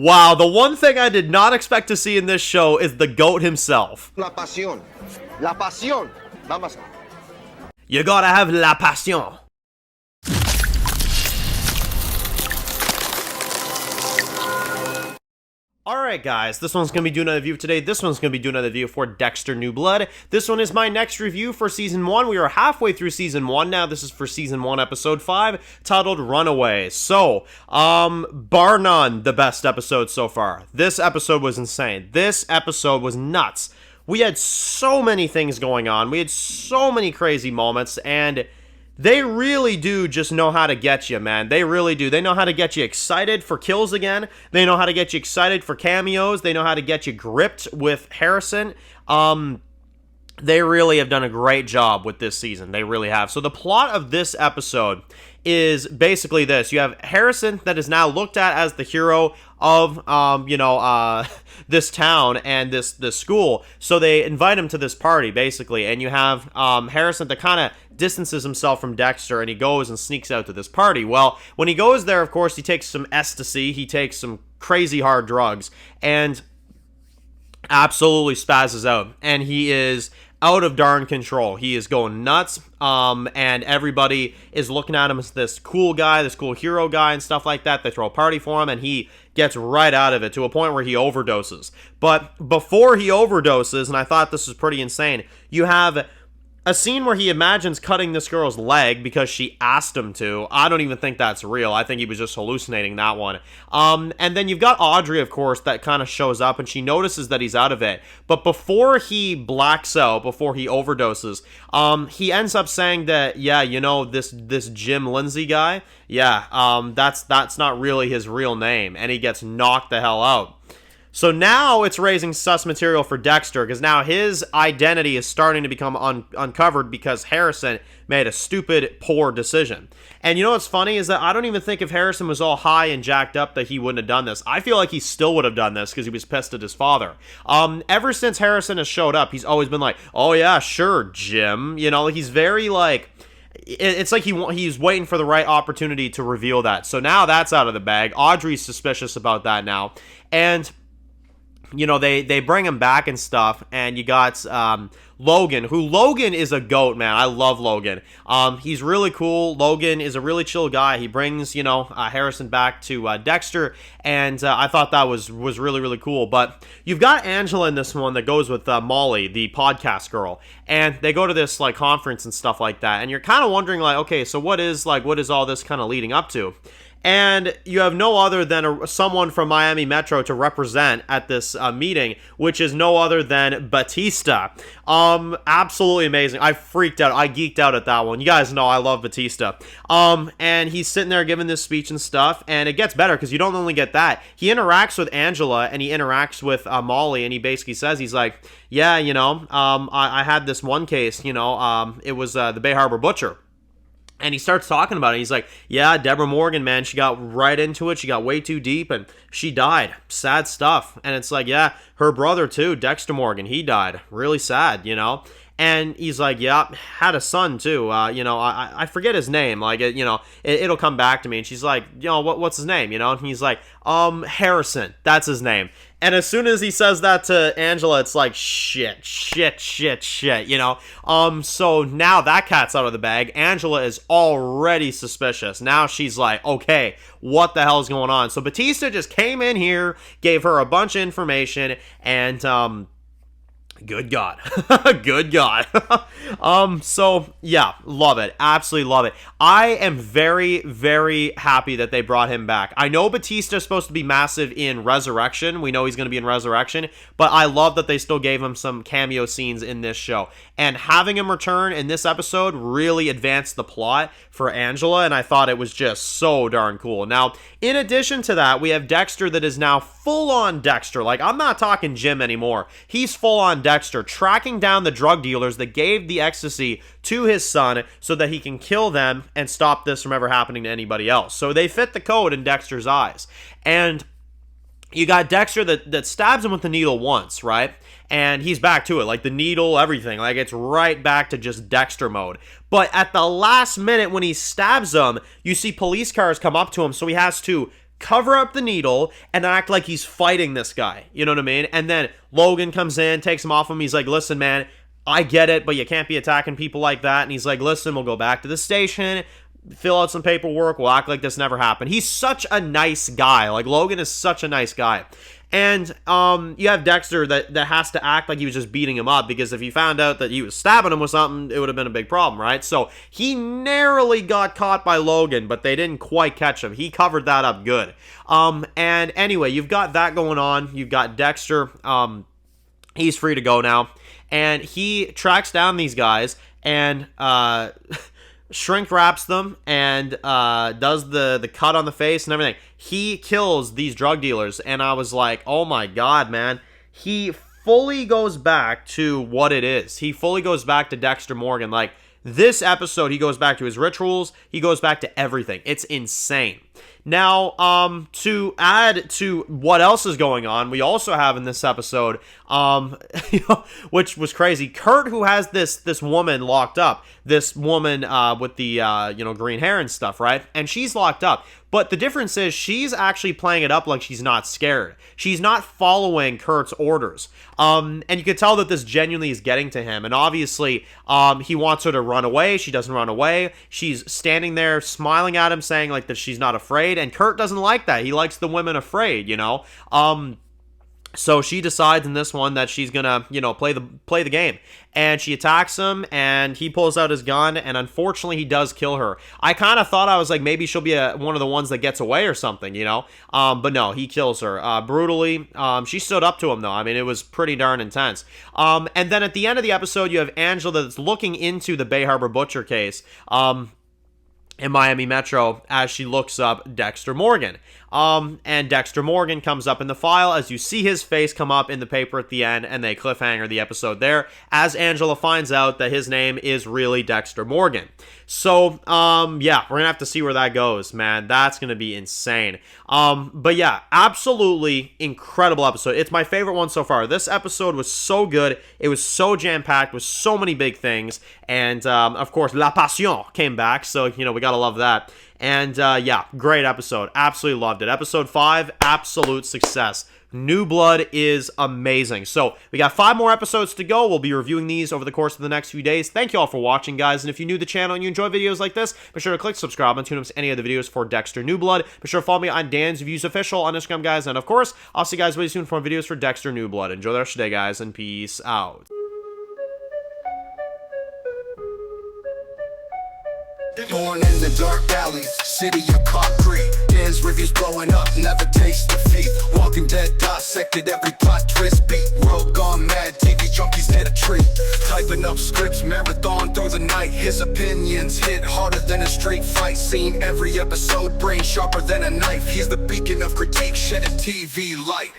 Wow, the one thing I did not expect to see in this show is the GOAT himself. La pasión. La pasión. Vamos. You gotta have la passion. Alright guys, this one's going to be doing another review today. This one's going to be doing another review for Dexter New Blood. This one is my next review for Season 1. We are halfway through Season 1 now. This is for Season 1, Episode 5, titled Runaway. So, bar none, the best episode so far. This episode was insane. This episode was nuts. We had so many things going on. We had so many crazy moments, and they really do just know how to get you, man. They really do. They know how to get you excited for kills again. They know how to get you excited for cameos. They know how to get you gripped with Harrison. They really have done a great job with this season. They really have. So the plot of this episode is basically this. You have Harrison that is now looked at as the hero of, this town and this school. So they invite him to this party, basically. And you have Harrison that kind of distances himself from Dexter, and he goes and sneaks out to this party. Well, when he goes there, of course, he takes some ecstasy. He takes some crazy hard drugs and absolutely spazzes out. And he is out of darn control. He is going nuts, and everybody is looking at him as this cool guy, this cool hero guy and stuff like that. They throw a party for him, and he gets right out of it to a point where he overdoses. But before he overdoses, and I thought this was pretty insane, you have a scene where he imagines cutting this girl's leg because she asked him to. I don't even think that's real. I think he was just hallucinating that one. And then you've got Audrey, of course, that kind of shows up, and she notices that he's out of it. But before he blacks out, before he overdoses, he ends up saying that, yeah, you know, this Jim Lindsay guy, yeah, that's not really his real name, and he gets knocked the hell out. So now it's raising sus material for Dexter, because now his identity is starting to become uncovered because Harrison made a stupid, poor decision. And you know what's funny is that I don't even think if Harrison was all high and jacked up that he wouldn't have done this. I feel like he still would have done this because he was pissed at his father. Ever since Harrison has showed up, he's always been like, oh yeah, sure, Jim. You know, he's very like... It's like he's waiting for the right opportunity to reveal that. So now that's out of the bag. Audrey's suspicious about that now. And you know, they bring him back and stuff, and you got Logan, who Logan is a GOAT, man. I love Logan. He's really cool. Logan is a really chill guy. He brings, you know, Harrison back to Dexter, and I thought that was really, really cool. But you've got Angela in this one that goes with Molly, the podcast girl, and they go to this, like, conference and stuff like that, and you're kind of wondering, like, okay, so what is all this kind of leading up to? And you have no other than someone from Miami Metro to represent at this meeting, which is no other than Batista. Absolutely amazing. I freaked out. I geeked out at that one. You guys know I love Batista. And he's sitting there giving this speech and stuff, and it gets better because you don't only get that. He interacts with Angela, and he interacts with Molly, and he basically says, he's like, yeah, you know, I had this one case, you know, it was the Bay Harbor Butcher. And he starts talking about it. He's like, yeah, Deborah Morgan, man, she got right into it. She got way too deep, and she died. Sad stuff. And it's like, yeah, her brother, too, Dexter Morgan, he died. Really sad, you know? And he's like, yeah, had a son, too. You know, I forget his name. Like, you know, it'll come back to me. And she's like, you know, what's his name, you know? And he's like, Harrison. That's his name. And as soon as he says that to Angela, it's like, shit, you know? So now that cat's out of the bag. Angela is already suspicious. Now she's like, okay, what the hell's going on? So Batista just came in here, gave her a bunch of information, and, good God. Good God. So, yeah, love it. Absolutely love it. I am very, very happy that they brought him back. I know Batista's supposed to be massive in Resurrection. We know he's going to be in Resurrection, but I love that they still gave him some cameo scenes in this show. And having him return in this episode really advanced the plot for Angela, and I thought it was just so darn cool. Now, in addition to that, we have Dexter that is now full-on Dexter. Like, I'm not talking Jim anymore. He's full-on Dexter, tracking down the drug dealers that gave the ecstasy to his son so that he can kill them and stop this from ever happening to anybody else. So they fit the code in Dexter's eyes. And you got Dexter that stabs him with the needle once, right? And he's back to it, like the needle, everything. Like, it's right back to just Dexter mode. But at the last minute when he stabs him, you see police cars come up to him, so he has to cover up the needle and act like he's fighting this guy. You know what I mean? And then Logan comes in, takes him off him. He's like, listen, man, I get it, but you can't be attacking people like that. And he's like, listen, we'll go back to the station, fill out some paperwork, we'll act like this never happened. He's such a nice guy. Like, Logan is such a nice guy. And you have Dexter that has to act like he was just beating him up, because if he found out that he was stabbing him with something, it would have been a big problem, right? So he narrowly got caught by Logan, but they didn't quite catch him. He covered that up good. And anyway, you've got that going on. You've got Dexter. He's free to go now. And he tracks down these guys and shrink wraps them and does the cut on the face and everything. He kills these drug dealers, and I was like, oh my god, man. He fully goes back to what it is. He fully goes back to Dexter Morgan. Like, this episode, he goes back to his rituals. He goes back to everything. It's insane. Now, to add to what else is going on, we also have in this episode, which was crazy, Kurt, who has this woman locked up, this woman with the green hair and stuff, right? And she's locked up. But the difference is she's actually playing it up like she's not scared. She's not following Kurt's orders. And you can tell that this genuinely is getting to him. And obviously, he wants her to run away. She doesn't run away. She's standing there smiling at him, saying like that she's not afraid. And Kurt doesn't like that. He likes the women afraid, you know? So she decides in this one that she's gonna, play the game. And she attacks him, and he pulls out his gun, and unfortunately he does kill her. I kind of thought, I was like, maybe she'll be one of the ones that gets away or something, but no, he kills her brutally. She stood up to him, though. I mean, it was pretty darn intense. And then at the end of the episode, you have Angela that's looking into the Bay Harbor Butcher case in Miami Metro as she looks up Dexter Morgan. And Dexter Morgan comes up in the file as you see his face come up in the paper at the end, and they cliffhanger the episode there as Angela finds out that his name is really Dexter Morgan. So, yeah, we're gonna have to see where that goes, man. That's gonna be insane. But yeah, absolutely incredible episode. It's my favorite one so far. This episode was so good. It was so jam-packed with so many big things. And, of course, La Passion came back, so, we gotta love that. And, yeah, great episode. Absolutely loved it. Episode 5, absolute success. New Blood is amazing. So, we got 5 more episodes to go. We'll be reviewing these over the course of the next few days. Thank you all for watching, guys. And if you're new to the channel and you enjoy videos like this, be sure to click subscribe and tune in to any of the videos for Dexter New Blood. Be sure to follow me on Dan's Reviews Official on Instagram, guys. And, of course, I'll see you guys really soon for more videos for Dexter New Blood. Enjoy the rest of the day, guys, and peace out. Born in the dark alleys, city of concrete. Dan's reviews blowing up, never taste defeat. Walking Dead dissected every plot twist beat. World gone mad, TV junkies hit a treat. Typing up scripts, marathon through the night. His opinions hit harder than a street fight scene. Every episode, brain sharper than a knife. He's the beacon of critique, shedding TV light.